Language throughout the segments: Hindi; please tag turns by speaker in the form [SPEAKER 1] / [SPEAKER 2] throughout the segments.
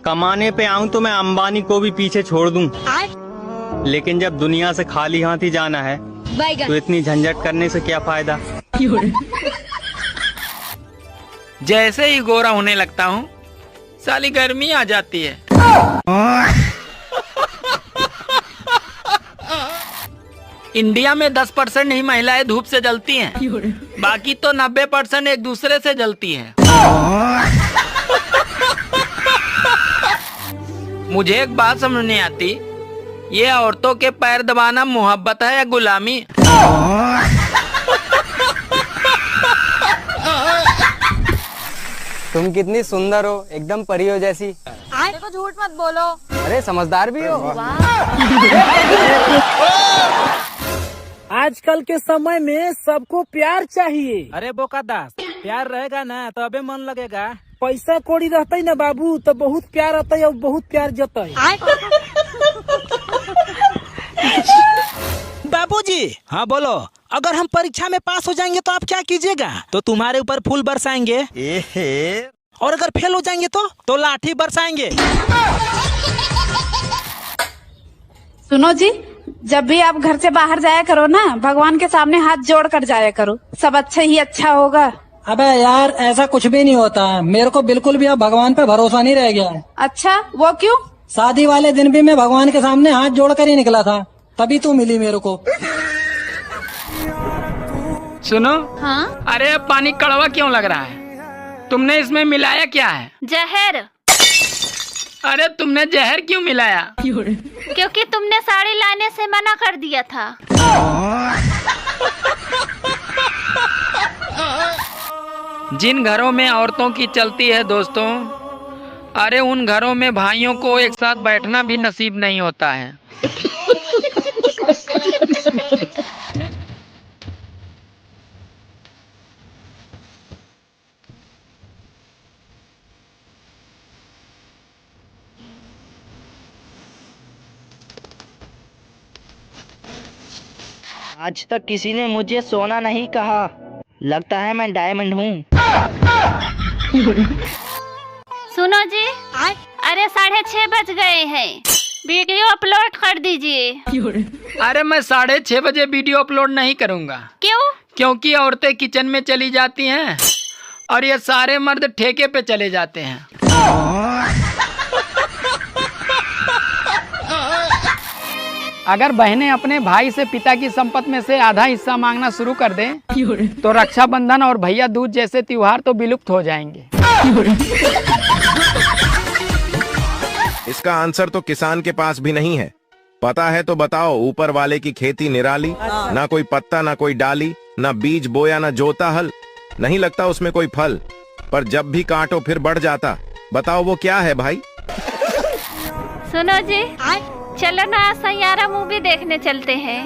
[SPEAKER 1] कमाने पे आऊं तो मैं अंबानी को भी पीछे छोड़ दूं, लेकिन जब दुनिया से खाली हाथ ही जाना है तो इतनी झंझट करने से क्या फायदा।
[SPEAKER 2] जैसे ही गोरा होने लगता हूँ साली गर्मी आ जाती है। इंडिया में 10% ही महिलाएं धूप से जलती हैं, बाकी तो 90% एक दूसरे से जलती हैं। मुझे एक बात समझ नहीं आती, ये औरतों के पैर दबाना मोहब्बत है या गुलामी?
[SPEAKER 3] तुम कितनी सुंदर हो, एकदम परियों जैसी।
[SPEAKER 4] देखो झूठ मत बोलो।
[SPEAKER 3] अरे समझदार भी हो।
[SPEAKER 5] आजकल के समय में सबको प्यार चाहिए। अरे बोका दास, प्यार रहेगा ना तो अबे मन लगेगा। पैसा कौड़ी रहता ना बाबू तो बहुत प्यार आता है और बहुत प्यार जता है। बाबूजी, हाँ बोलो। अगर हम परीक्षा में पास हो जाएंगे तो आप क्या कीजिएगा? तो तुम्हारे ऊपर फूल बरसाएंगे। और अगर फेल हो जाएंगे तो लाठी बरसाएंगे।
[SPEAKER 4] सुनो जी, जब भी आप घर से बाहर जाया करो ना, भगवान के सामने हाथ जोड़ कर जाया करो, सब अच्छा ही अच्छा होगा।
[SPEAKER 5] अबे यार, ऐसा कुछ भी नहीं होता। मेरे को बिल्कुल भी अब भगवान पे भरोसा नहीं रह गया है।
[SPEAKER 4] अच्छा, वो क्यों?
[SPEAKER 5] शादी वाले दिन भी मैं भगवान के सामने हाथ जोड़ कर ही निकला था, तभी तू मिली मेरे को।
[SPEAKER 2] सुनो।
[SPEAKER 4] हाँ?
[SPEAKER 2] अरे पानी कड़वा क्यों लग रहा है? तुमने इसमें मिलाया क्या है?
[SPEAKER 6] जहर।
[SPEAKER 2] अरे तुमने जहर क्यों मिलाया?
[SPEAKER 6] क्योंकि तुमने साड़ी लाने से मना कर दिया था।
[SPEAKER 2] जिन घरों में औरतों की चलती है दोस्तों, अरे उन घरों में भाइयों को एक साथ बैठना भी नसीब नहीं होता है।
[SPEAKER 7] आज तक किसी ने मुझे सोना नहीं कहा, लगता है मैं डायमंड हूँ।
[SPEAKER 6] सुनो जी, अरे 6:30 बज गए हैं, वीडियो अपलोड कर दीजिए।
[SPEAKER 2] अरे मैं 6:30 बजे वीडियो अपलोड नहीं करूँगा।
[SPEAKER 6] क्यों?
[SPEAKER 2] क्योंकि औरतें किचन में चली जाती हैं और ये सारे मर्द ठेके पे चले जाते हैं। अगर बहनें अपने भाई से पिता की संपत्ति में से आधा हिस्सा मांगना शुरू कर दें तो रक्षाबंधन और भैया दूज जैसे त्योहार तो विलुप्त हो जाएंगे।
[SPEAKER 8] इसका आंसर तो किसान के पास भी नहीं है। पता है तो बताओ, ऊपर वाले की खेती निराली, ना कोई पत्ता ना कोई डाली, ना बीज बोया ना जोता हल, नहीं लगता उसमें कोई फल, पर जब भी काटो फिर बढ़ जाता। बताओ वो क्या है भाई?
[SPEAKER 6] सुनो जी, चलो ना सैयारा मूवी देखने चलते हैं।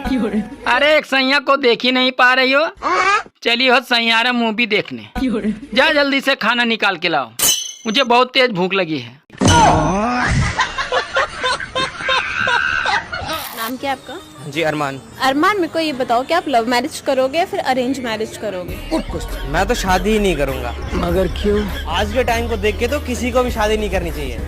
[SPEAKER 2] अरे एक सैया को देख ही नहीं पा रही हो, चलिए हो सैयारा मूवी देखने। जा जल्दी से खाना निकाल के लाओ, मुझे बहुत तेज भूख लगी है।
[SPEAKER 9] नाम क्या आपका?
[SPEAKER 3] जी अरमान।
[SPEAKER 9] अरमान, मेरे को ये बताओ कि आप लव मैरिज करोगे या फिर अरेंज मैरिज करोगे?
[SPEAKER 3] मैं तो शादी ही नहीं करूँगा।
[SPEAKER 5] मगर क्यों?
[SPEAKER 3] आज के टाइम को देख के तो किसी को भी शादी नहीं करनी चाहिए।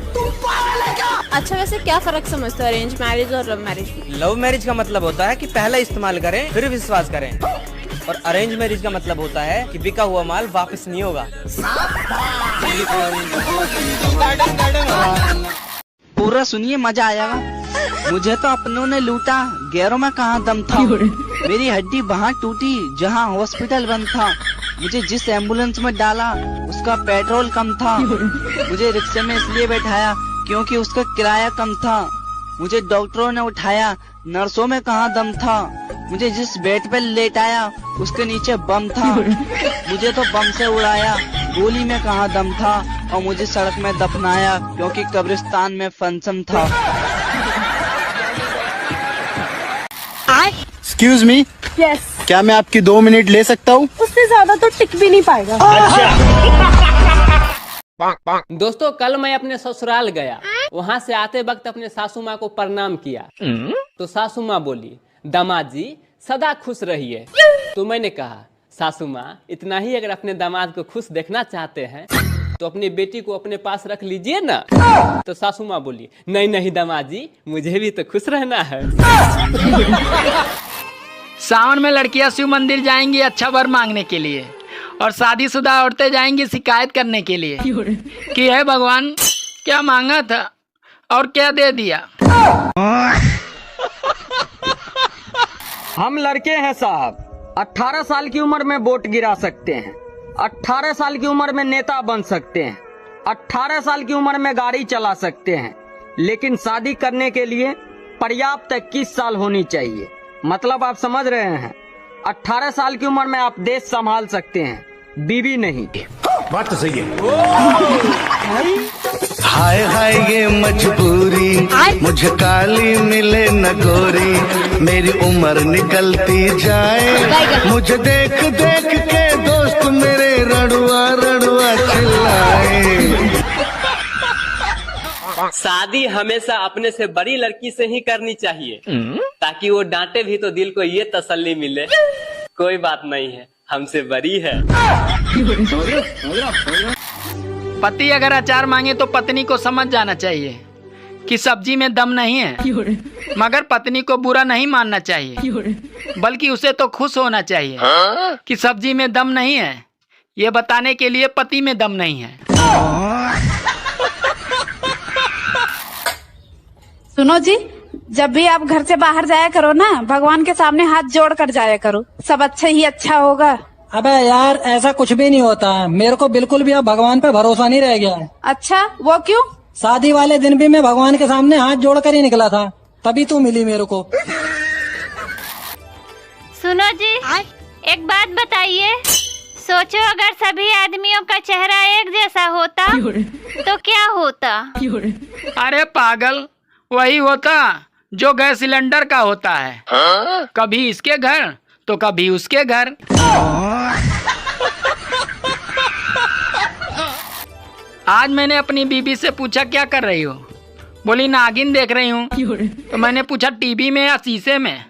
[SPEAKER 9] अच्छा, वैसे क्या फर्क समझते हो अरेंज मैरिज और लव मैरिज में?
[SPEAKER 3] लव मैरिज का मतलब होता है कि पहले इस्तेमाल करें फिर विश्वास करें, और अरेंज मैरिज का मतलब होता है कि बिका हुआ माल वापस नहीं होगा।
[SPEAKER 7] पूरा सुनिए, मजा आएगा। मुझे तो अपनों ने लूटा, गैरों में कहाँ दम था। मेरी हड्डी वहाँ टूटी जहाँ हॉस्पिटल बंद था। मुझे जिस एम्बुलेंस में डाला उसका पेट्रोल कम था। मुझे रिक्शे में इसलिए बैठाया क्योंकि उसका किराया कम था। मुझे डॉक्टरों ने उठाया, नर्सों में कहाँ दम था। मुझे जिस बेड पे लेटाया उसके नीचे बम था। मुझे तो बम से उड़ाया, गोली में कहाँ दम था। और मुझे सड़क में दफनाया क्योंकि कब्रिस्तान में फंक्शन था।
[SPEAKER 10] एक्सक्यूज मी, क्या मैं आपकी 2 मिनट ले सकता हूँ?
[SPEAKER 4] उससे ज्यादा तो टिक भी नहीं पाएगा।
[SPEAKER 11] दोस्तों, कल मैं अपने ससुराल गया, वहाँ से आते वक्त अपने सासू माँ को प्रणाम किया तो सासू माँ बोली, दामाद जी सदा खुश रहिए। तो मैंने कहा, सासू माँ इतना ही अगर अपने दामाद को खुश देखना चाहते हैं तो अपनी बेटी को अपने पास रख लीजिए ना। तो सासू माँ बोली, नहीं नहीं दामाद जी, मुझे भी तो खुश रहना है।
[SPEAKER 2] सावन में लड़कियां शिव मंदिर जाएंगी अच्छा वर मांगने के लिए, और शादीशुदा औरतें जाएंगी शिकायत करने के लिए कि हे भगवान, क्या मांगा था और क्या दे दिया।
[SPEAKER 12] हम लड़के हैं साहब, 18 साल की उम्र में वोट गिरा सकते हैं, 18 साल की उम्र में नेता बन सकते हैं, 18 साल की उम्र में गाड़ी चला सकते हैं, लेकिन शादी करने के लिए पर्याप्त 21 साल होनी चाहिए। मतलब आप समझ रहे हैं, 18 साल की उम्र में आप देश संभाल सकते हैं, बीवी नहीं।
[SPEAKER 8] बात तो सही है।
[SPEAKER 13] हाय हाय ये मजबूरी, मुझे काली मिले न गोरी, मेरी उम्र निकलती जाए, मुझे देख देख के दोस्त मेरे रड़ुआ रड़ुआ चिल्लाए।
[SPEAKER 11] शादी हमेशा अपने से बड़ी लड़की से ही करनी चाहिए, ताकि वो डांटे भी तो दिल को ये तसल्ली मिले, कोई बात नहीं है, हमसे बड़ी है।
[SPEAKER 2] पति अगर अचार मांगे तो पत्नी को समझ जाना चाहिए कि सब्जी में दम नहीं है, मगर पत्नी को बुरा नहीं मानना चाहिए, बल्कि उसे तो खुश होना चाहिए कि सब्जी में दम नहीं है, ये बताने के लिए पति में दम नहीं है।
[SPEAKER 4] सुनो जी, जब भी आप घर से बाहर जाया करो ना, भगवान के सामने हाथ जोड़ कर जाया करो, सब अच्छा ही अच्छा होगा।
[SPEAKER 5] अबे यार, ऐसा कुछ भी नहीं होता है, मेरे को बिल्कुल भी अब भगवान पे भरोसा नहीं रह गया है।
[SPEAKER 4] अच्छा, वो क्यों?
[SPEAKER 5] शादी वाले दिन भी मैं भगवान के सामने हाथ जोड़ कर ही निकला था, तभी तू मिली मेरे को।
[SPEAKER 6] सुनो जी, एक बात बताइए, सोचो अगर सभी आदमियों का चेहरा एक जैसा होता तो क्या होता?
[SPEAKER 2] अरे पागल, वही होता जो गैस सिलेंडर का होता है, कभी इसके घर तो कभी उसके घर। आज मैंने अपनी बीबी से पूछा क्या कर रही हो, बोली नागिन देख रही हूँ। तो मैंने पूछा टीवी में या शीशे में,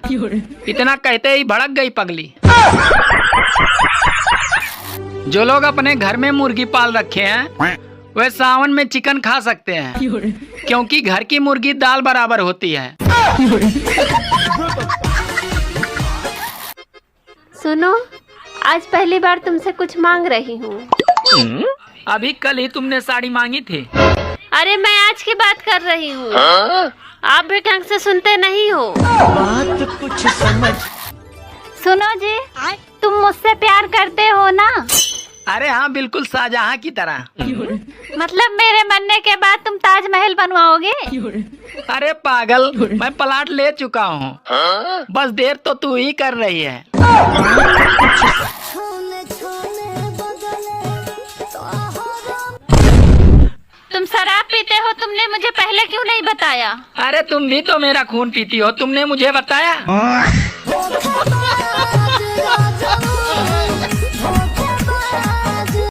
[SPEAKER 2] इतना कहते ही भड़क गई पगली। जो लोग अपने घर में मुर्गी पाल रखे हैं वे सावन में चिकन खा सकते हैं, क्योंकि घर की मुर्गी दाल बराबर होती है।
[SPEAKER 9] सुनो, आज पहली बार तुमसे कुछ मांग रही हूँ।
[SPEAKER 2] अभी कल ही तुमने साड़ी मांगी थी।
[SPEAKER 6] अरे मैं आज की बात कर रही हूँ, आप भी ढंग से सुनते नहीं हो।
[SPEAKER 13] बात कुछ समझ।
[SPEAKER 6] सुनो जी, तुम मुझसे प्यार करते हो ना?
[SPEAKER 2] अरे हाँ, बिल्कुल शाहजहां की तरह।
[SPEAKER 6] मतलब मेरे मरने के बाद तुम ताजमहल बनवाओगे?
[SPEAKER 2] अरे पागल, मैं प्लाट ले चुका हूँ, बस देर तो तू ही कर रही है।
[SPEAKER 6] तुम शराब पीते हो, तुमने मुझे पहले क्यों नहीं बताया?
[SPEAKER 2] अरे तुम भी तो मेरा खून पीती हो, तुमने मुझे बताया?